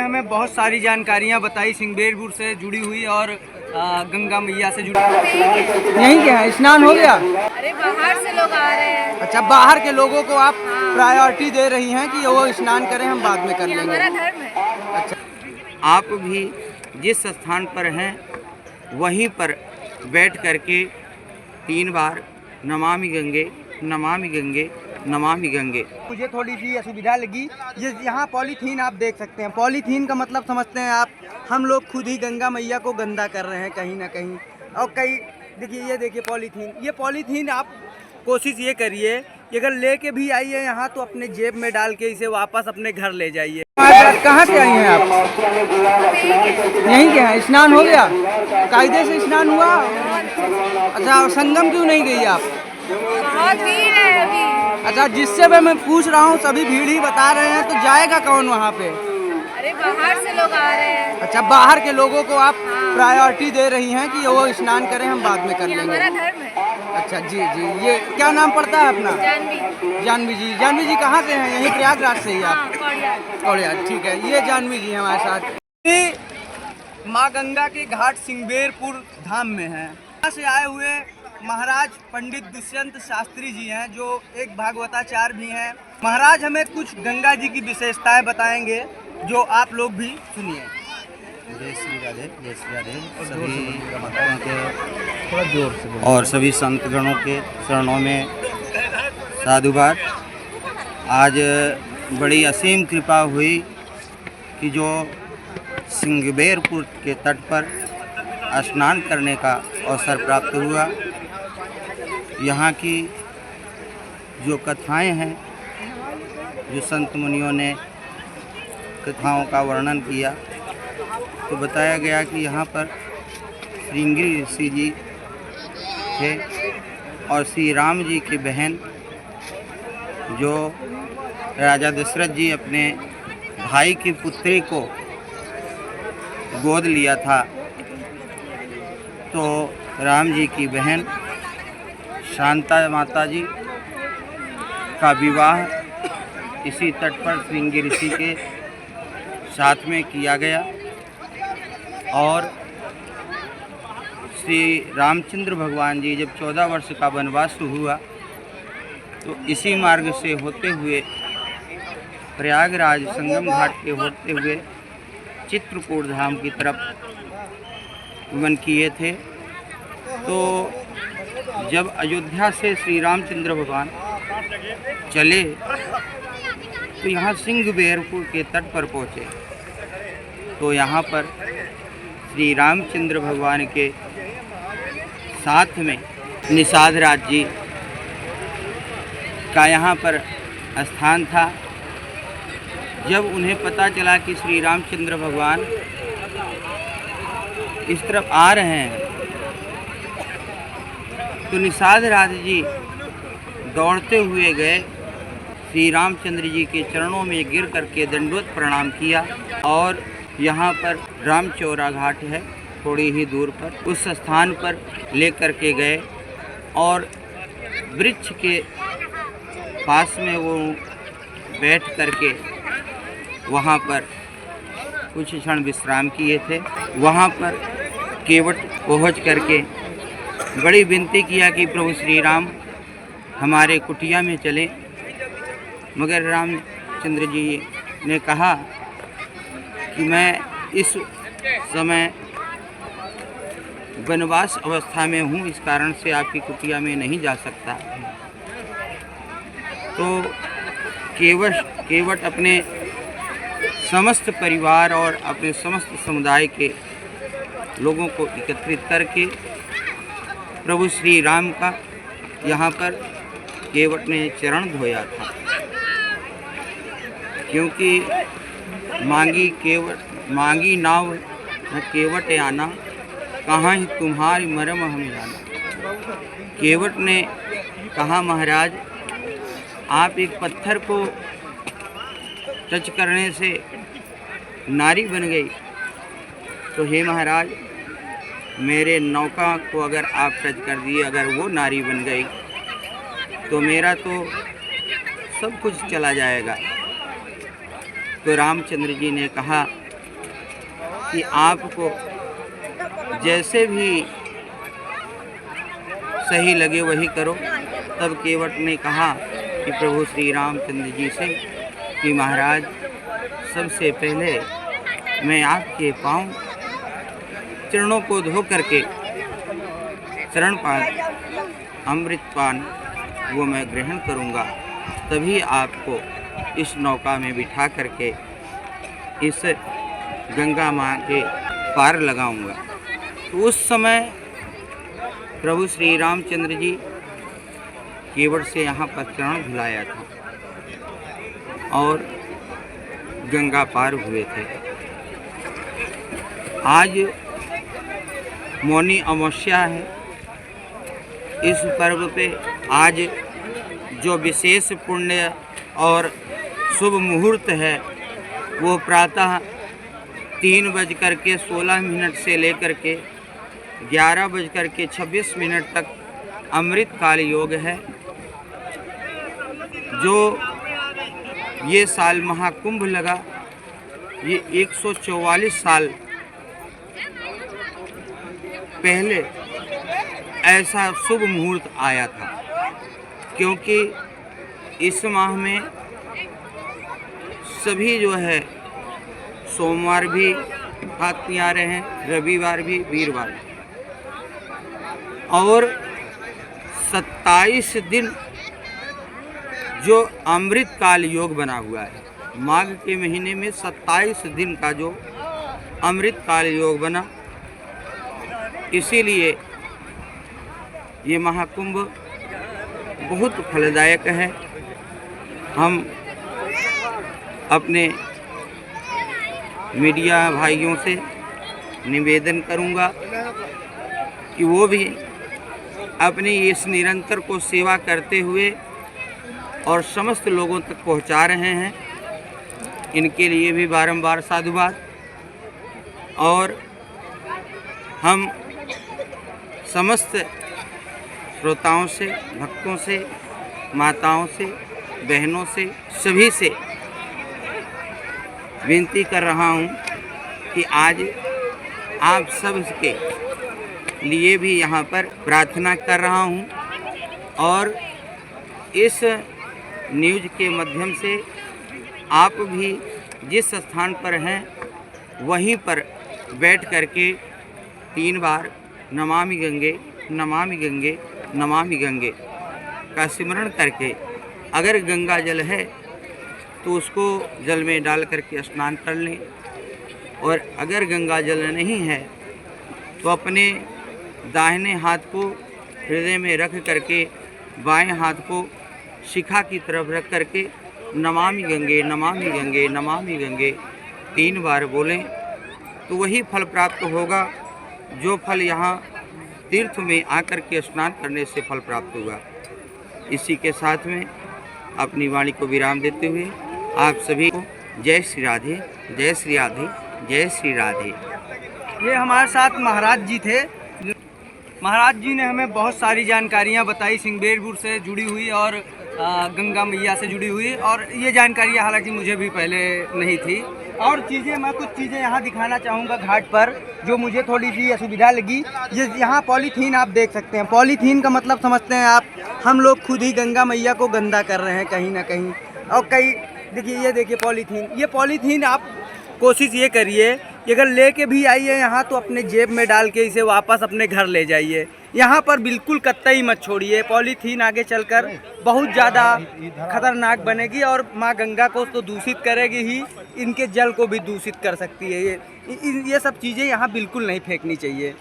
हमें बहुत सारी जानकारियाँ बताई सिंगबेरपुर से जुड़ी हुई और गंगा मैया से जुड़ी। यहीं के हैं, स्नान हो गया? अरे बाहर से लोग आ रहे हैं। अच्छा, बाहर के लोगों को आप प्रायोरिटी दे रही हैं कि वो स्नान करें, हम बाद में कर लेंगे। हमारा धर्म है। अच्छा, आप भी जिस स्थान पर हैं वहीं पर बैठ करके 3 बार नमामि गंगे नमामि गंगे नमामि गंगे। मुझे थोड़ी सी असुविधा लगी, ये यहाँ पॉलीथीन आप देख सकते हैं। पॉलीथीन का मतलब समझते हैं आप, हम लोग खुद ही गंगा मैया को गंदा कर रहे हैं कहीं ना कहीं। और कई देखिए, ये देखिए पॉलीथीन, ये पॉलीथीन आप कोशिश ये करिए कि अगर लेके भी आइए यहाँ तो अपने जेब में डाल के इसे वापस अपने घर ले जाइए। कहाँ से आई हैं आप? यहीं के हैं, स्नान हो गया? कायदे से स्नान हुआ? अच्छा, संगम क्यों नहीं गई आप? बहुत भीड़ है अभी। अच्छा, जिससे मैं पूछ रहा हूँ सभी भीड़ ही बता रहे हैं, तो जाएगा कौन वहाँ पे? अरे बाहर से लोग आ रहे हैं। अच्छा, बाहर के लोगों को आप प्रायोरिटी दे रही हैं कि वो स्नान करें, हम बाद में कर लेंगे। हमारा धर्म है। अच्छा जी जी, ये क्या नाम पड़ता है अपना? जानवी। जानवी जी। जानवी जी कहाँ से हैं? यहीं प्रयागराज से ही आप? कौड़िया, ठीक है। ये जानवी जी हमारे साथ माँ गंगा के घाट सिंगबेरपुर धाम में हैं। यहाँ से आए हुए महाराज पंडित दुष्यंत शास्त्री जी हैं, जो एक भागवताचार्य भी हैं। महाराज हमें कुछ गंगा जी की विशेषताएं बताएंगे, जो आप लोग भी सुनिए। जय श्री राधे, जय श्री राधे। सभी भक्तों के थोड़ा जोर से और सभी संतगणों के चरणों में साधुवाद। आज बड़ी असीम कृपा हुई कि जो सिंगबेरपुर के तट पर स्नान करने का अवसर प्राप्त हुआ। यहाँ की जो कथाएं हैं, जो संत मुनियों ने कथाओं का वर्णन किया, तो बताया गया कि यहाँ पर श्रृंगी ऋषि जी थे और श्री राम जी की बहन, जो राजा दशरथ जी अपने भाई की पुत्री को गोद लिया था, तो राम जी की बहन शांता माता जी का विवाह इसी तट पर श्रृंगी ऋषि के साथ में किया गया। और श्री रामचंद्र भगवान जी जब 14 वर्ष का वनवास हुआ, तो इसी मार्ग से होते हुए प्रयागराज संगम घाट के होते हुए चित्रकूट धाम की तरफ गमन किए थे। तो जब अयोध्या से श्री रामचंद्र भगवान चले, तो यहाँ सिंगबेरपुर के तट पर पहुँचे। तो यहाँ पर श्री रामचंद्र भगवान के साथ में निषाद राज जी का यहाँ पर स्थान था। जब उन्हें पता चला कि श्री रामचंद्र भगवान इस तरफ आ रहे हैं, तो निषाद राज जी दौड़ते हुए गए, श्री रामचंद्र जी के चरणों में गिर करके दंडवत प्रणाम किया। और यहाँ पर रामचौरा घाट है, थोड़ी ही दूर पर, उस स्थान पर लेकर के गए और वृक्ष के पास में वो बैठ करके वहाँ पर कुछ क्षण विश्राम किए थे। वहाँ पर केवट पहुँच करके बड़ी विनती किया कि प्रभु श्री राम हमारे कुटिया में चलें, मगर रामचंद्र जी ने कहा कि मैं इस समय वनवास अवस्था में हूँ, इस कारण से आपकी कुटिया में नहीं जा सकता। तो केवट अपने समस्त परिवार और अपने समस्त समुदाय के लोगों को एकत्रित करके प्रभु श्री राम का यहाँ पर केवट ने चरण धोया था, क्योंकि मांगी नाव न केवट आना, कहाँ ही तुम्हारी मरम हम जाना। केवट ने कहा, महाराज आप एक पत्थर को टच करने से नारी बन गई, तो हे महाराज मेरे नौका को अगर आप टच कर दिए, अगर वो नारी बन गई, तो मेरा तो सब कुछ चला जाएगा। तो रामचंद्र जी ने कहा कि आपको जैसे भी सही लगे वही करो। तब केवट ने कहा कि प्रभु श्री रामचंद्र जी से कि महाराज, सबसे पहले मैं आपके पांव चरणों को धो करके चरण पान अमृतपान वो मैं ग्रहण करूँगा, तभी आपको इस नौका में बिठा करके इस गंगा माँ के पार लगाऊंगा। तो उस समय प्रभु श्री रामचंद्र जी केवट से यहाँ पर चरण धुलाया था और गंगा पार हुए थे। आज मौनी अमावस्या है। इस पर्व पे आज जो विशेष पुण्य और शुभ मुहूर्त है वो प्रातः 3:16 से लेकर के 11:26 तक अमृत काल योग है। जो ये साल महाकुंभ लगा, ये 144 साल पहले ऐसा शुभ मुहूर्त आया था, क्योंकि इस माह में सभी जो है सोमवार भी हाथ आ रहे हैं, रविवार भी, वीरवार भी, और 27 दिन जो अमृत काल योग बना हुआ है। माघ के महीने में 27 दिन का जो अमृत काल योग बना, इसीलिए ये महाकुंभ बहुत फलदायक है। हम अपने मीडिया भाइयों से निवेदन करूंगा कि वो भी अपनी इस निरंतर को सेवा करते हुए और समस्त लोगों तक पहुंचा रहे हैं। इनके लिए भी बारंबार साधुवाद। और हम समस्त श्रोताओं से, भक्तों से, माताओं से, बहनों से, सभी से विनती कर रहा हूं कि आज आप सब के लिए भी यहाँ पर प्रार्थना कर रहा हूं, और इस न्यूज़ के माध्यम से आप भी जिस स्थान पर हैं वहीं पर बैठ करके 3 बार नमामि गंगे, नमामि गंगे, नमामि गंगे का सिमरण करके, अगर गंगा जल है तो उसको जल में डाल करके स्नान कर लें, और अगर गंगा जल नहीं है तो अपने दाहिने हाथ को हृदय में रख करके बाएं हाथ को शिखा की तरफ रख करके नमामि गंगे, नमामि गंगे, नमामि गंगे 3 बार बोलें, तो वही फल प्राप्त होगा जो फल यहाँ तीर्थ में आकर के स्नान करने से फल प्राप्त हुआ। इसी के साथ में अपनी वाणी को विराम देते हुए आप सभी को जय श्री राधे, जय श्री राधे, जय श्री राधे। ये हमारे साथ महाराज जी थे। महाराज जी ने हमें बहुत सारी जानकारियाँ बताई सिंगबेरपुर से जुड़ी हुई और गंगा मैया से जुड़ी हुई, और ये जानकारियाँ हालांकि मुझे भी पहले नहीं थी। और चीज़ें मैं कुछ चीज़ें यहाँ दिखाना चाहूँगा घाट पर, जो मुझे थोड़ी सी असुविधा लगी। ये यहाँ पॉलीथीन आप देख सकते हैं। पॉलीथीन का मतलब समझते हैं आप, हम लोग खुद ही गंगा मैया को गंदा कर रहे हैं कहीं ना कहीं। और कई देखिए, ये देखिए पॉलीथीन, ये पॉलीथीन आप कोशिश ये करिए कि अगर लेके भी आइए यहाँ तो अपने जेब में डाल के इसे वापस अपने घर ले जाइए। यहाँ पर बिल्कुल कतई मत छोड़िए। पॉलीथीन आगे चलकर बहुत ज़्यादा खतरनाक बनेगी और माँ गंगा को तो दूषित करेगी ही, इनके जल को भी दूषित कर सकती है। ये सब चीज़ें यहाँ बिल्कुल नहीं फेंकनी चाहिए।